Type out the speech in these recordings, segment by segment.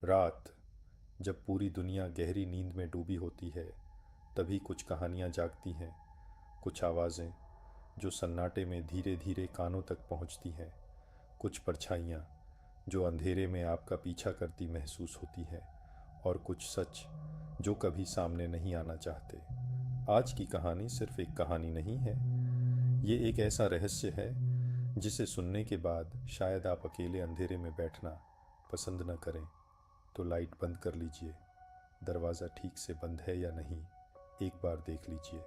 रात, जब पूरी दुनिया गहरी नींद में डूबी होती है, तभी कुछ कहानियाँ जागती हैं। कुछ आवाज़ें जो सन्नाटे में धीरे धीरे कानों तक पहुँचती हैं। कुछ परछाइयाँ जो अंधेरे में आपका पीछा करती महसूस होती हैं। और कुछ सच जो कभी सामने नहीं आना चाहते। आज की कहानी सिर्फ एक कहानी नहीं है, ये एक ऐसा रहस्य है जिसे सुनने के बाद शायद आप अकेले अंधेरे में बैठना पसंद न करें। तो लाइट बंद कर लीजिए, दरवाज़ा ठीक से बंद है या नहीं एक बार देख लीजिए।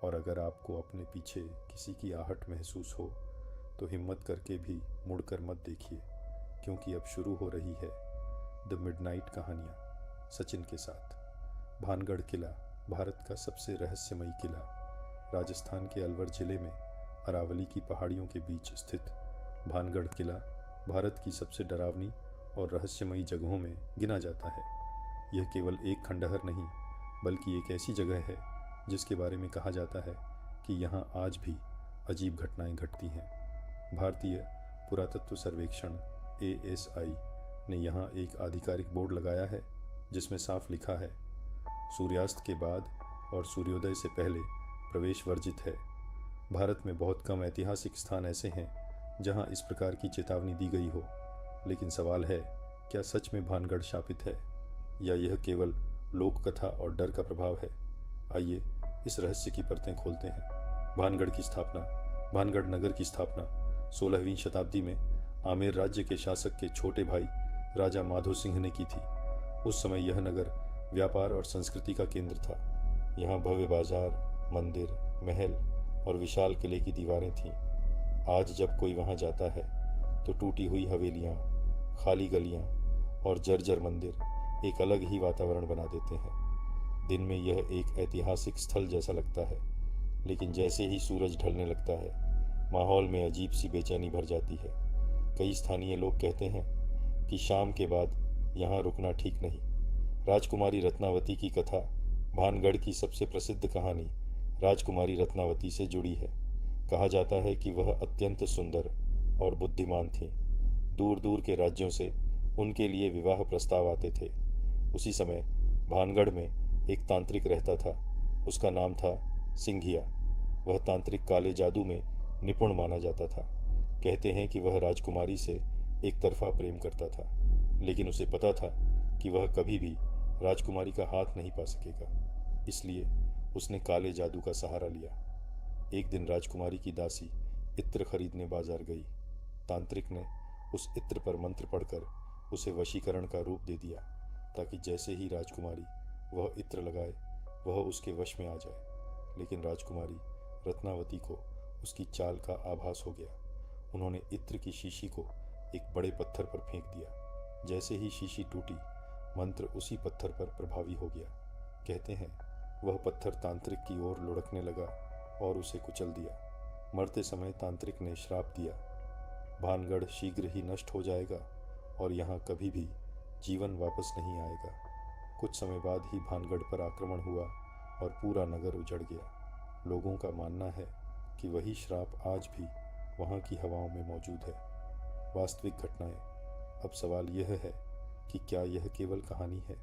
और अगर आपको अपने पीछे किसी की आहट महसूस हो तो हिम्मत करके भी मुड़कर मत देखिए, क्योंकि अब शुरू हो रही है द मिडनाइट कहानियाँ सचिन के साथ। भानगढ़ किला भारत का सबसे रहस्यमयी किला, राजस्थान के अलवर जिले में अरावली की पहाड़ियों के बीच स्थित भानगढ़ किला भारत की सबसे डरावनी और रहस्यमयी जगहों में गिना जाता है। यह केवल एक खंडहर नहीं, बल्कि एक ऐसी जगह है जिसके बारे में कहा जाता है कि यहाँ आज भी अजीब घटनाएं घटती हैं। भारतीय पुरातत्व सर्वेक्षण ASI ने यहाँ एक आधिकारिक बोर्ड लगाया है जिसमें साफ लिखा है, सूर्यास्त के बाद और सूर्योदय से पहले प्रवेश वर्जित है। भारत में बहुत कम ऐतिहासिक स्थान ऐसे हैं जहाँ इस प्रकार की चेतावनी दी गई हो। लेकिन सवाल है, क्या सच में भानगढ़ शापित है या यह केवल लोक कथा और डर का प्रभाव है? आइए इस रहस्य की परतें खोलते हैं। भानगढ़ की स्थापना। भानगढ़ नगर की स्थापना 16वीं शताब्दी में आमेर राज्य के शासक के छोटे भाई राजा माधो सिंह ने की थी। उस समय यह नगर व्यापार और संस्कृति का केंद्र था। यहाँ भव्य बाजार, मंदिर, महल और विशाल किले की दीवारें थीं। आज जब कोई वहाँ जाता है तो टूटी हुई हवेलियाँ, खाली गलियाँ और जर्जर मंदिर एक अलग ही वातावरण बना देते हैं। दिन में यह एक ऐतिहासिक स्थल जैसा लगता है, लेकिन जैसे ही सूरज ढलने लगता है, माहौल में अजीब सी बेचैनी भर जाती है। कई स्थानीय लोग कहते हैं कि शाम के बाद यहाँ रुकना ठीक नहीं। राजकुमारी रत्नावती की कथा, भानगढ़ की सबसे प्रसिद्ध कहानी राजकुमारी रत्नावती से जुड़ी है। कहा जाता है कि वह अत्यंत सुंदर और बुद्धिमान थी। दूर दूर के राज्यों से उनके लिए विवाह प्रस्ताव आते थे। उसी समय भानगढ़ में एक तांत्रिक रहता था। उसका नाम था सिंघिया। वह तांत्रिक काले जादू में निपुण माना जाता था। कहते हैं कि वह राजकुमारी से एक तरफा प्रेम करता था, लेकिन उसे पता था कि वह कभी भी राजकुमारी का हाथ नहीं पा सकेगा। इसलिए उसने काले जादू का सहारा लिया। एक दिन राजकुमारी की दासी इत्र खरीदने बाजार गई। तांत्रिक ने उस इत्र पर मंत्र पढ़कर उसे वशीकरण का रूप दे दिया, ताकि जैसे ही राजकुमारी वह इत्र लगाए वह उसके वश में आ जाए। लेकिन राजकुमारी रत्नावती को उसकी चाल का आभास हो गया। उन्होंने इत्र की शीशी को एक बड़े पत्थर पर फेंक दिया। जैसे ही शीशी टूटी, मंत्र उसी पत्थर पर प्रभावी हो गया। कहते हैं वह पत्थर तांत्रिक की ओर लुढ़कने लगा और उसे कुचल दिया। मरते समय तांत्रिक ने श्राप दिया, भानगढ़ शीघ्र ही नष्ट हो जाएगा और यहाँ कभी भी जीवन वापस नहीं आएगा। कुछ समय बाद ही भानगढ़ पर आक्रमण हुआ और पूरा नगर उजड़ गया। लोगों का मानना है कि वही श्राप आज भी वहाँ की हवाओं में मौजूद है। वास्तविक घटनाएं। अब सवाल यह है कि क्या यह केवल कहानी है?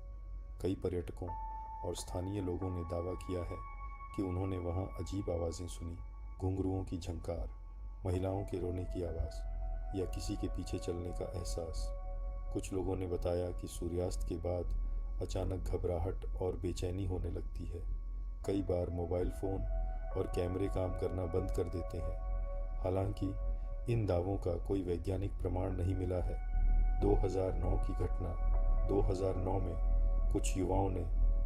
कई पर्यटकों और स्थानीय लोगों ने दावा किया है कि उन्होंने वहाँ अजीब आवाज़ें सुनी, घुंघरुओं की झंकार, महिलाओं के रोने की आवाज़ या किसी के पीछे चलने का एहसास। कुछ लोगों ने बताया कि सूर्यास्त के बाद अचानक घबराहट और बेचैनी होने लगती है। कई बार मोबाइल फ़ोन और कैमरे काम करना बंद कर देते हैं। हालांकि इन दावों का कोई वैज्ञानिक प्रमाण नहीं मिला है। 2009 की घटना। 2009 में कुछ युवाओं ने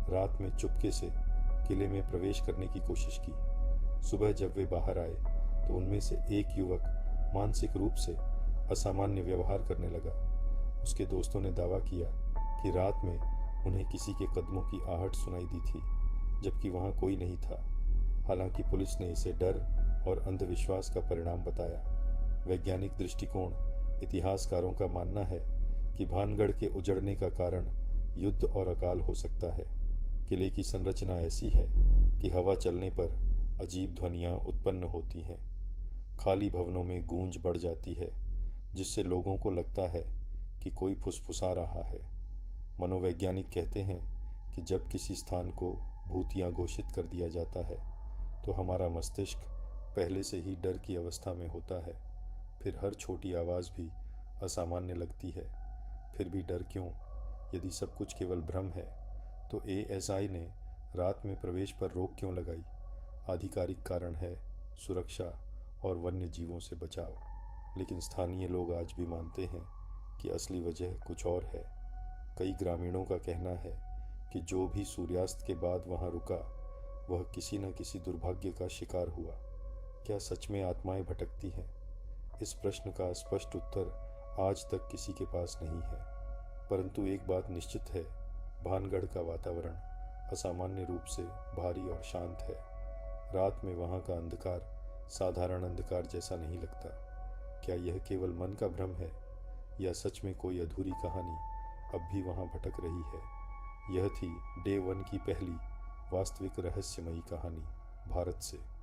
रात में चुपके से किले में प्रवेश करने की कोशिश की। सुबह जब वे बाहर आए तो उनमें से एक युवक मानसिक रूप से असामान्य व्यवहार करने लगा। उसके दोस्तों ने दावा किया कि रात में उन्हें किसी के कदमों की आहट सुनाई दी थी, जबकि वहाँ कोई नहीं था। हालांकि पुलिस ने इसे डर और अंधविश्वास का परिणाम बताया। वैज्ञानिक दृष्टिकोण। इतिहासकारों का मानना है कि भानगढ़ के उजड़ने का कारण युद्ध और अकाल हो सकता है। किले की संरचना ऐसी है कि हवा चलने पर अजीब ध्वनियाँ उत्पन्न होती हैं। खाली भवनों में गूंज बढ़ जाती है, जिससे लोगों को लगता है कि कोई फुसफुसा रहा है। मनोवैज्ञानिक कहते हैं कि जब किसी स्थान को भूतिया घोषित कर दिया जाता है तो हमारा मस्तिष्क पहले से ही डर की अवस्था में होता है। फिर हर छोटी आवाज़ भी असामान्य लगती है। फिर भी डर क्यों? यदि सब कुछ केवल भ्रम है तो ASI ने रात में प्रवेश पर रोक क्यों लगाई? आधिकारिक कारण है सुरक्षा और वन्य जीवों से बचाव। लेकिन स्थानीय लोग आज भी मानते हैं कि असली वजह कुछ और है। कई ग्रामीणों का कहना है कि जो भी सूर्यास्त के बाद वहां रुका वह किसी न किसी दुर्भाग्य का शिकार हुआ। क्या सच में आत्माएं भटकती हैं? इस प्रश्न का स्पष्ट उत्तर आज तक किसी के पास नहीं है। परंतु एक बात निश्चित है, भानगढ़ का वातावरण असामान्य रूप से भारी और शांत है। रात में वहाँ का अंधकार साधारण अंधकार जैसा नहीं लगता। क्या यह केवल मन का भ्रम है या सच में कोई अधूरी कहानी अब भी वहाँ भटक रही है? यह थी डे 1 की पहली वास्तविक रहस्यमयी कहानी भारत से।